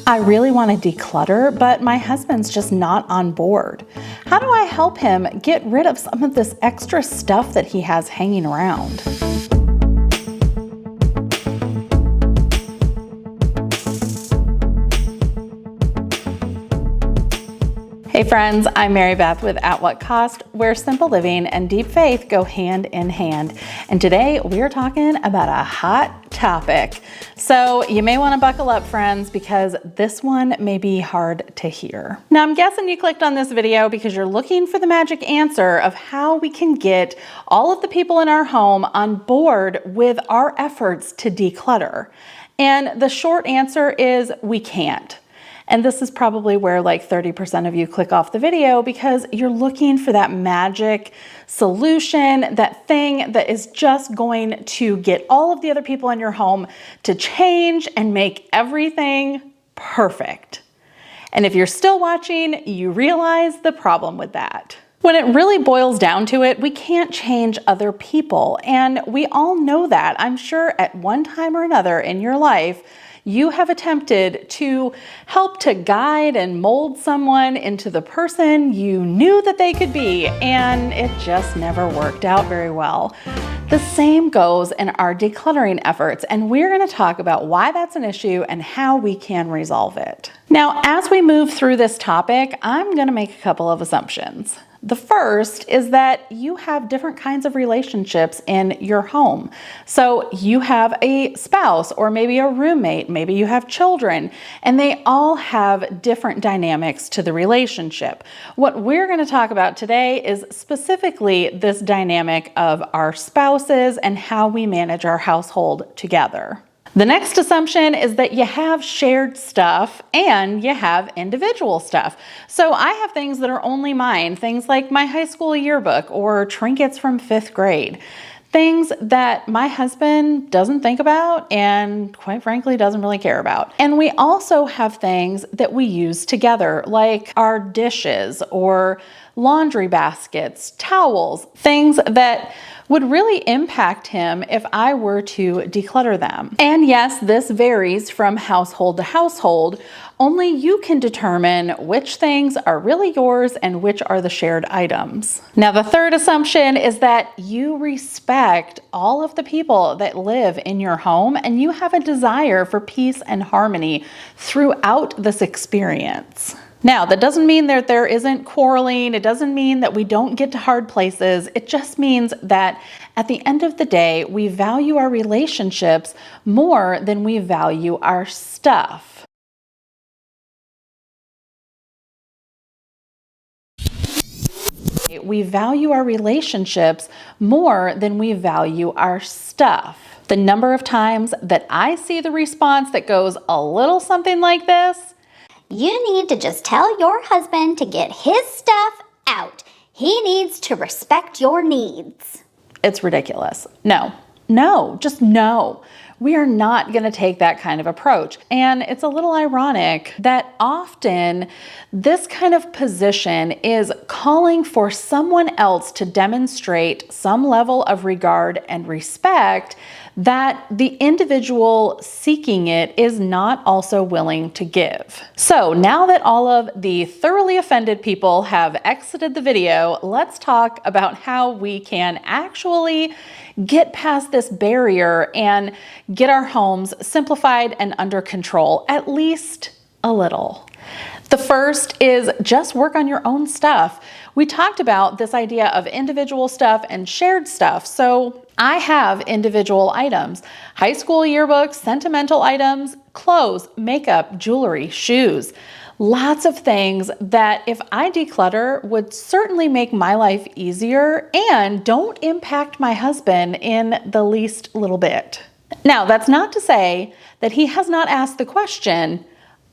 I really want to declutter, but my husband's just not on board. How do I help him get rid of some of this extra stuff that he has hanging around? Hey friends, I'm Mary Beth with At What Cost, where simple living and deep faith go hand in hand. And today we're talking about a hot topic. So you may want to buckle up, friends, because this one may be hard to hear. Now I'm guessing you clicked on this video because you're looking for the magic answer of how we can get all of the people in our home on board with our efforts to declutter. And the short answer is we can't. And this is probably where like 30% of you click off the video because you're looking for that magic solution, that thing that is just going to get all of the other people in your home to change and make everything perfect. And if you're still watching, you realize the problem with that. When it really boils down to it, we can't change other people. And we all know that. I'm sure at one time or another in your life, you have attempted to help to guide and mold someone into the person you knew that they could be, and it just never worked out very well. The same goes in our decluttering efforts, and we're going to talk about why that's an issue and how we can resolve it. Now, as we move through this topic, I'm going to make a couple of assumptions. The first is that you have different kinds of relationships in your home. So you have a spouse or maybe a roommate, maybe you have children, and they all have different dynamics to the relationship. What we're going to talk about today is specifically this dynamic of our spouses and how we manage our household together. The next assumption is that you have shared stuff and you have individual stuff. So I have things that are only mine, things like my high school yearbook or trinkets from 5th grade, things that my husband doesn't think about and quite frankly doesn't really care about. And we also have things that we use together, like our dishes or laundry baskets, towels, things that would really impact him if I were to declutter them. And yes, this varies from household to household. Only you can determine which things are really yours and which are the shared items. Now, the third assumption is that you respect all of the people that live in your home and you have a desire for peace and harmony throughout this experience. Now, that doesn't mean that there isn't quarreling. It doesn't mean that we don't get to hard places. It just means that at the end of the day, we value our relationships more than we value our stuff. We value our relationships more than we value our stuff. The number of times that I see the response that goes a little something like this: you need to just tell your husband to get his stuff out. He needs to respect your needs. It's ridiculous. No, just no. We are not going to take that kind of approach. And it's a little ironic that often this kind of position is calling for someone else to demonstrate some level of regard and respect that the individual seeking it is not also willing to give. So now that all of the thoroughly offended people have exited the video, let's talk about how we can actually get past this barrier and get our homes simplified and under control, at least a little. The first is just work on your own stuff. We talked about this idea of individual stuff and shared stuff. So I have individual items, high school yearbooks, sentimental items, clothes, makeup, jewelry, shoes, lots of things that if I declutter would certainly make my life easier and don't impact my husband in the least little bit. Now, that's not to say that he has not asked the question,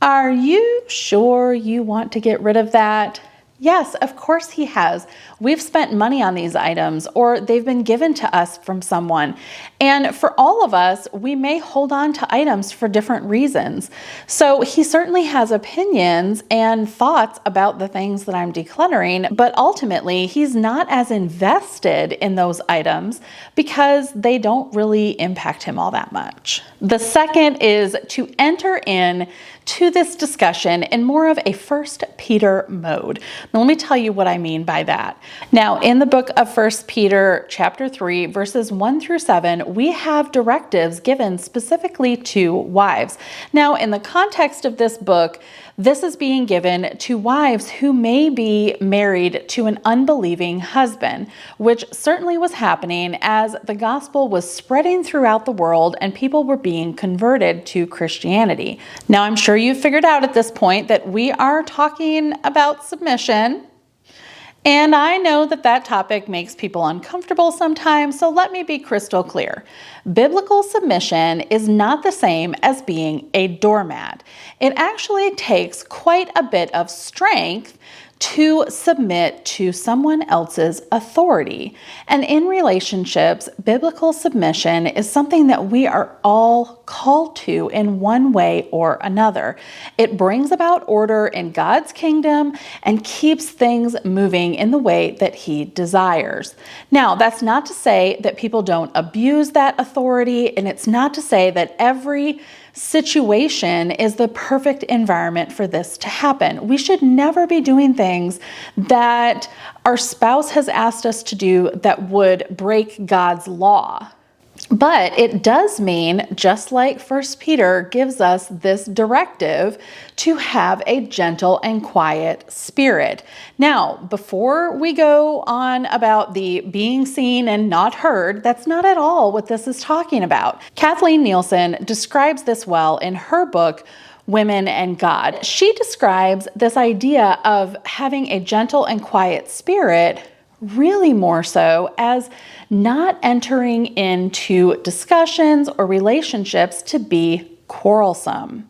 are you sure you want to get rid of that? Yes, of course he has. We've spent money on these items or they've been given to us from someone. And for all of us, we may hold on to items for different reasons. So he certainly has opinions and thoughts about the things that I'm decluttering, but ultimately he's not as invested in those items because they don't really impact him all that much. The second is to enter in to this discussion in more of a 1 Peter mode. Now, let me tell you what I mean by that. Now, in the book of 1 Peter chapter 3, verses 1 through 7, we have directives given specifically to wives. Now, in the context of this book, this is being given to wives who may be married to an unbelieving husband, which certainly was happening as the gospel was spreading throughout the world and people were being converted to Christianity. Now, I'm sure you've figured out at this point that we are talking about submission. And I know that that topic makes people uncomfortable sometimes, so let me be crystal clear. Biblical submission is not the same as being a doormat. It actually takes quite a bit of strength to submit to someone else's authority. And in relationships, biblical submission is something that we are all called to in one way or another. It brings about order in God's kingdom and keeps things moving in the way that He desires. Now, that's not to say that people don't abuse that authority, and it's not to say that every situation is the perfect environment for this to happen. We should never be doing things that our spouse has asked us to do that would break God's law. But it does mean, just like 1 Peter gives us this directive, to have a gentle and quiet spirit. Now, before we go on about the being seen and not heard, that's not at all what this is talking about. Kathleen Nielsen describes this well in her book, Women and God. She describes this idea of having a gentle and quiet spirit really more so as not entering into discussions or relationships to be quarrelsome.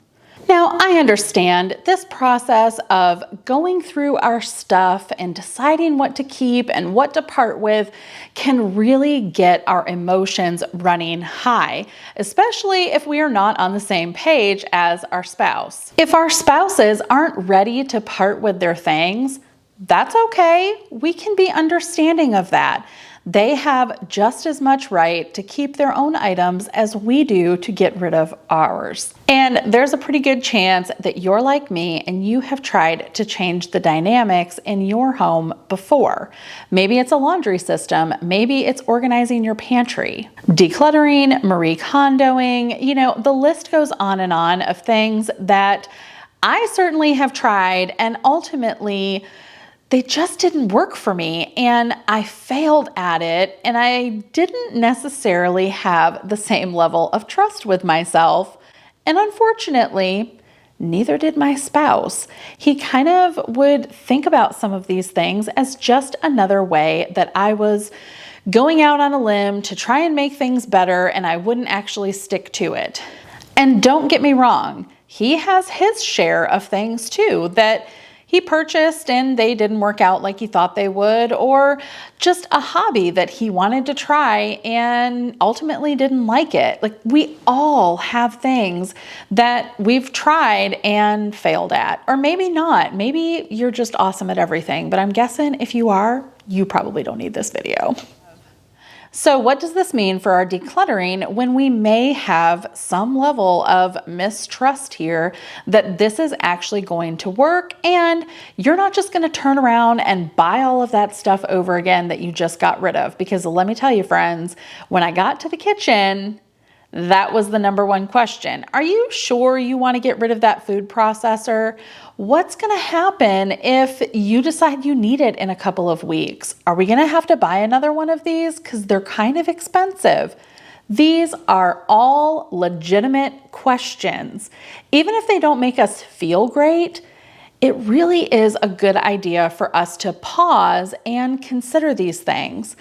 Now, I understand this process of going through our stuff and deciding what to keep and what to part with can really get our emotions running high, especially if we are not on the same page as our spouse. If our spouses aren't ready to part with their things, that's okay. We can be understanding of that. They have just as much right to keep their own items as we do to get rid of ours. And there's a pretty good chance that you're like me and you have tried to change the dynamics in your home before. Maybe it's a laundry system. Maybe it's organizing your pantry, decluttering, Marie Kondoing, the list goes on and on of things that I certainly have tried, and ultimately they just didn't work for me, and I failed at it, and I didn't necessarily have the same level of trust with myself, and unfortunately, neither did my spouse. He kind of would think about some of these things as just another way that I was going out on a limb to try and make things better, and I wouldn't actually stick to it. And don't get me wrong, he has his share of things too that he purchased and they didn't work out like he thought they would, or just a hobby that he wanted to try and ultimately didn't like it. Like, we all have things that we've tried and failed at, or maybe not. Maybe you're just awesome at everything, but I'm guessing if you are, you probably don't need this video. So what does this mean for our decluttering when we may have some level of mistrust here that this is actually going to work and you're not just going to turn around and buy all of that stuff over again that you just got rid of? Because let me tell you, friends, when I got to the kitchen, that was the number one question. Are you sure you want to get rid of that food processor? What's going to happen if you decide you need it in a couple of weeks? Are we going to have to buy another one of these? Because they're kind of expensive. These are all legitimate questions. Even if they don't make us feel great, it really is a good idea for us to pause and consider these things.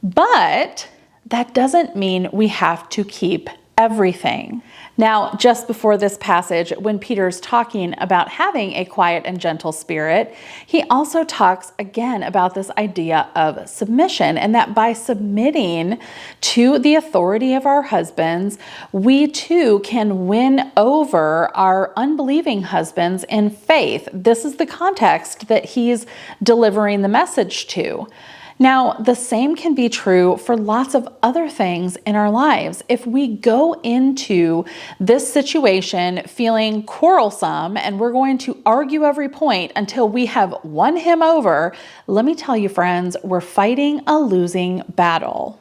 But that doesn't mean we have to keep everything. Now, just before this passage, when Peter's talking about having a quiet and gentle spirit, he also talks again about this idea of submission, and that by submitting to the authority of our husbands, we too can win over our unbelieving husbands in faith. This is the context that he's delivering the message to. Now, the same can be true for lots of other things in our lives. If we go into this situation feeling quarrelsome and we're going to argue every point until we have won him over, let me tell you, friends, we're fighting a losing battle.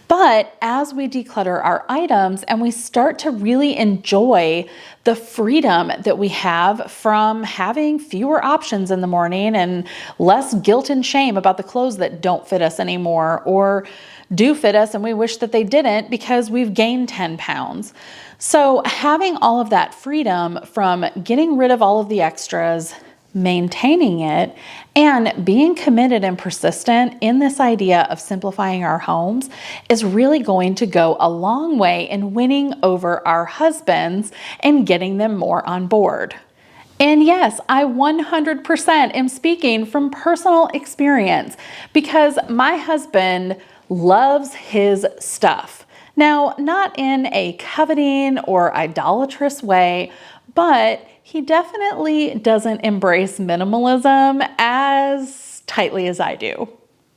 But as we declutter our items and we start to really enjoy the freedom that we have from having fewer options in the morning and less guilt and shame about the clothes that don't fit us anymore or do fit us and we wish that they didn't because we've gained 10 pounds. So having all of that freedom from getting rid of all of the extras, maintaining it, and being committed and persistent in this idea of simplifying our homes is really going to go a long way in winning over our husbands and getting them more on board. And yes, I 100% am speaking from personal experience because my husband loves his stuff. Now, not in a coveting or idolatrous way, but he definitely doesn't embrace minimalism as tightly as I do.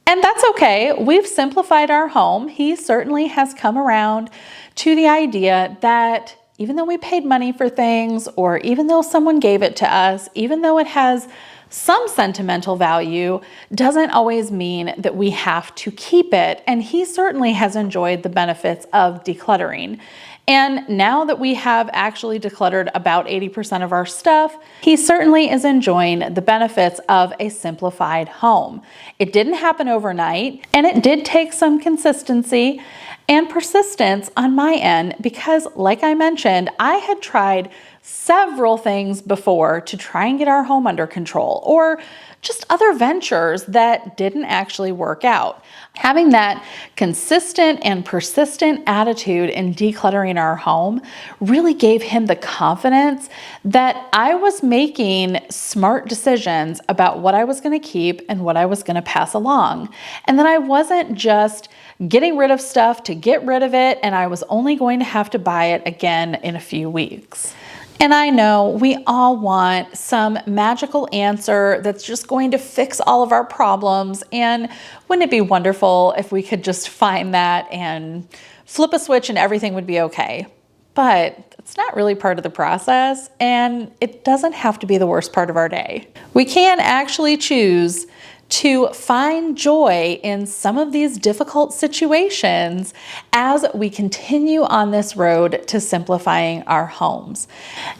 And that's okay. We've simplified our home. He certainly has come around to the idea that even though we paid money for things, or even though someone gave it to us, even though it has some sentimental value, doesn't always mean that we have to keep it. And he certainly has enjoyed the benefits of decluttering. And now that we have actually decluttered about 80% of our stuff, he certainly is enjoying the benefits of a simplified home. It didn't happen overnight, and it did take some consistency and persistence on my end because, like I mentioned, I had tried several things before to try and get our home under control, or just other ventures that didn't actually work out. Having that consistent and persistent attitude in decluttering our home really gave him the confidence that I was making smart decisions about what I was going to keep and what I was going to pass along. And that I wasn't just getting rid of stuff to get rid of it, and I was only going to have to buy it again in a few weeks. And I know we all want some magical answer that's just going to fix all of our problems. And wouldn't it be wonderful if we could just find that and flip a switch and everything would be okay? But it's not really part of the process, and it doesn't have to be the worst part of our day. We can actually choose to find joy in some of these difficult situations as we continue on this road to simplifying our homes.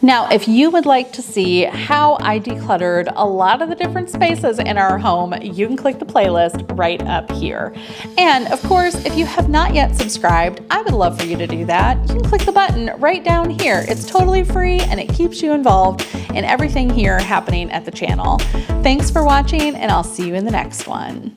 Now, if you would like to see how I decluttered a lot of the different spaces in our home, you can click the playlist right up here. And of course, if you have not yet subscribed, I would love for you to do that. You can click the button right down here. It's totally free and it keeps you involved in everything here happening at the channel. Thanks for watching, and I'll see you in the next one.